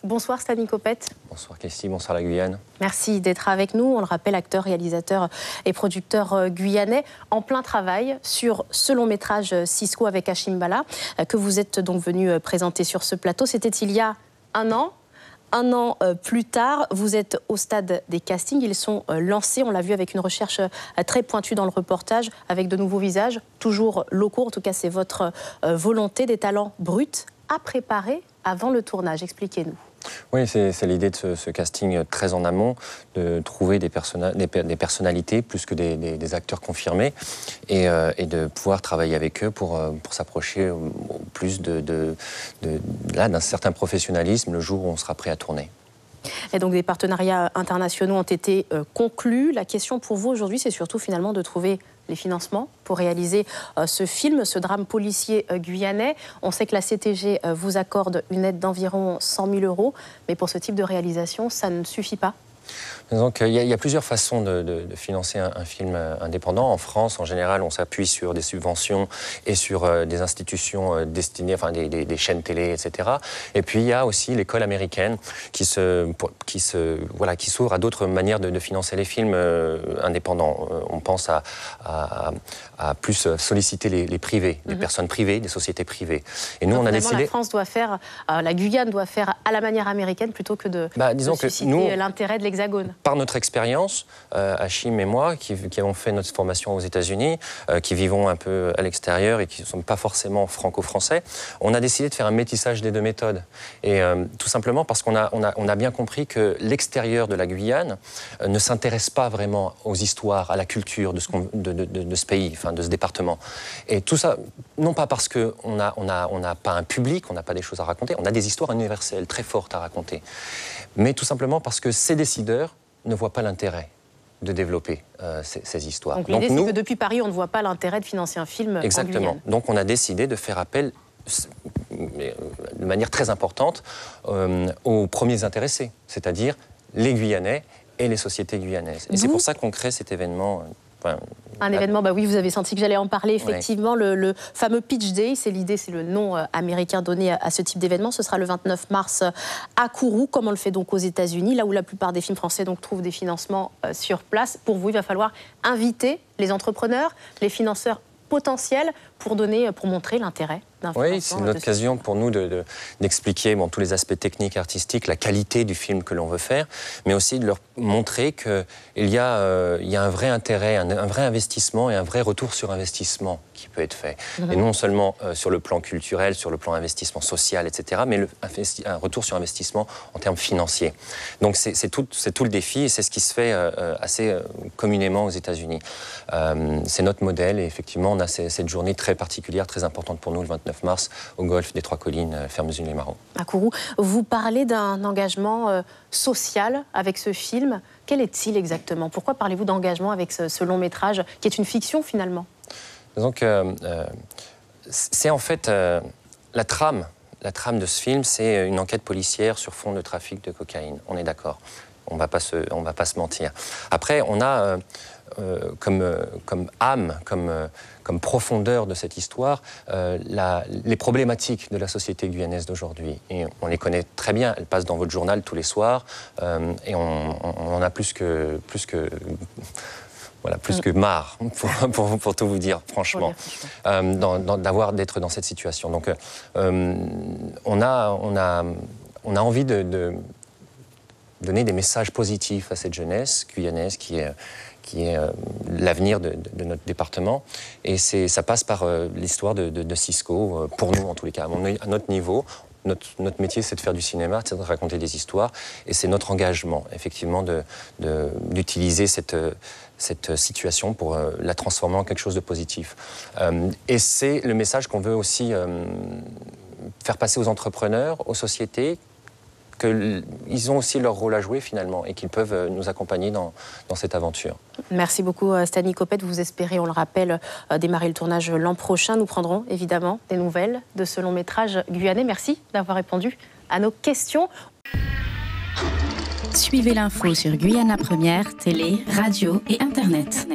Bonsoir Stanley Copette. Bonsoir Kessie, bonsoir la Guyane. Merci d'être avec nous. On le rappelle, acteur, réalisateur et producteur guyanais en plein travail sur ce long métrage Cisco avec Hachim Bala que vous êtes donc venu présenter sur ce plateau. C'était il y a un an. Un an plus tard, vous êtes au stade des castings. Ils sont lancés, on l'a vu avec une recherche très pointue dans le reportage, avec de nouveaux visages, toujours locaux. En tout cas, c'est votre volonté, des talents bruts à préparer avant le tournage. Expliquez-nous. Oui, c'est l'idée de ce casting très en amont, de trouver des personnalités plus que des acteurs confirmés et de pouvoir travailler avec eux pour s'approcher plus d'un certain professionnalisme le jour où on sera prêt à tourner. Et donc des partenariats internationaux ont été conclus. La question pour vous aujourd'hui, c'est surtout finalement de trouver les financements pour réaliser ce film, ce drame policier guyanais. On sait que la CTG vous accorde une aide d'environ 100 000 €, mais pour ce type de réalisation, ça ne suffit pas. Donc, il y a plusieurs façons de financer un film indépendant. En France, en général, on s'appuie sur des subventions et sur des institutions destinées, enfin des chaînes télé, etc. Et puis, il y a aussi l'école américaine qui s'ouvre à d'autres manières de financer les films indépendants. On pense à plus solliciter les privés, des personnes privées, des sociétés privées. Et nous, on a décidé... La France doit faire, la Guyane doit faire à la manière américaine plutôt que de susciter l'intérêt de l'Hexagone. Par notre expérience, Hachim et moi, qui avons fait notre formation aux États-Unis, qui vivons un peu à l'extérieur et qui ne sommes pas forcément franco-français, on a décidé de faire un métissage des deux méthodes. Et tout simplement parce qu'on a bien compris que l'extérieur de la Guyane ne s'intéresse pas vraiment aux histoires, à la culture de ce pays, enfin de ce département. Et tout ça, non pas parce qu'on n'a pas un public, on n'a pas des choses à raconter, on a des histoires universelles très fortes à raconter, mais tout simplement parce que ces décideurs ne voient pas l'intérêt de développer ces histoires. Donc l'idée, c'est que depuis Paris, on ne voit pas l'intérêt de financer un film en Exactement. Guyane. Donc on a décidé de faire appel de manière très importante aux premiers intéressés, c'est-à-dire les Guyanais et les sociétés guyanaises. Et c'est pour ça qu'on crée cet événement. Un événement, oui, vous avez senti que j'allais en parler, effectivement, le fameux Pitch Day, c'est l'idée, c'est le nom américain donné à ce type d'événement. Ce sera le 29 mars à Kourou, comme on le fait donc aux États-Unis, là où la plupart des films français donc trouvent des financements sur place. Pour vous, il va falloir inviter les entrepreneurs, les financeurs potentiels pour montrer l'intérêt d'un film. Oui, c'est l'occasion pour nous d'expliquer tous les aspects techniques, artistiques, la qualité du film que l'on veut faire, mais aussi de leur montrer qu'il y a un vrai intérêt, un vrai investissement et un vrai retour sur investissement qui peut être fait. Et non seulement sur le plan culturel, sur le plan investissement social, etc., mais un retour sur investissement en termes financiers. Donc c'est tout le défi et c'est ce qui se fait assez communément aux États-Unis. C'est notre modèle et effectivement, on a cette journée très particulière, très importante pour nous, le 29 mars, au golfe des Trois-Collines, Fermezune-les-Marauds. À Kourou, vous parlez d'un engagement social avec ce film. Quel est-il exactement? Pourquoi parlez-vous d'engagement avec ce long métrage, qui est une fiction finalement? Donc, c'est en fait la trame de ce film, c'est une enquête policière sur fond de trafic de cocaïne. On est d'accord. On va pas se mentir. Après, on a comme âme, comme profondeur de cette histoire, les problématiques de la société guyanaise d'aujourd'hui. Et on les connaît très bien. Elles passent dans votre journal tous les soirs, et on en a plus que marre, pour tout vous dire, franchement, d'être dans cette situation. Donc, on a envie de donner des messages positifs à cette jeunesse guyanaise qui est l'avenir de notre département. Et ça passe par l'histoire de Cisco, pour nous en tous les cas, à notre niveau. Notre métier, c'est de faire du cinéma, c'est de raconter des histoires, et c'est notre engagement, effectivement, d'utiliser cette situation pour la transformer en quelque chose de positif. Et c'est le message qu'on veut aussi faire passer aux entrepreneurs, aux sociétés, qu'ils ont aussi leur rôle à jouer finalement et qu'ils peuvent nous accompagner dans cette aventure. Merci beaucoup Stanley Copette. Vous espérez, on le rappelle, démarrer le tournage l'an prochain. Nous prendrons évidemment des nouvelles de ce long métrage guyanais. Merci d'avoir répondu à nos questions. Suivez l'info sur Guyana Première, télé, radio et Internet.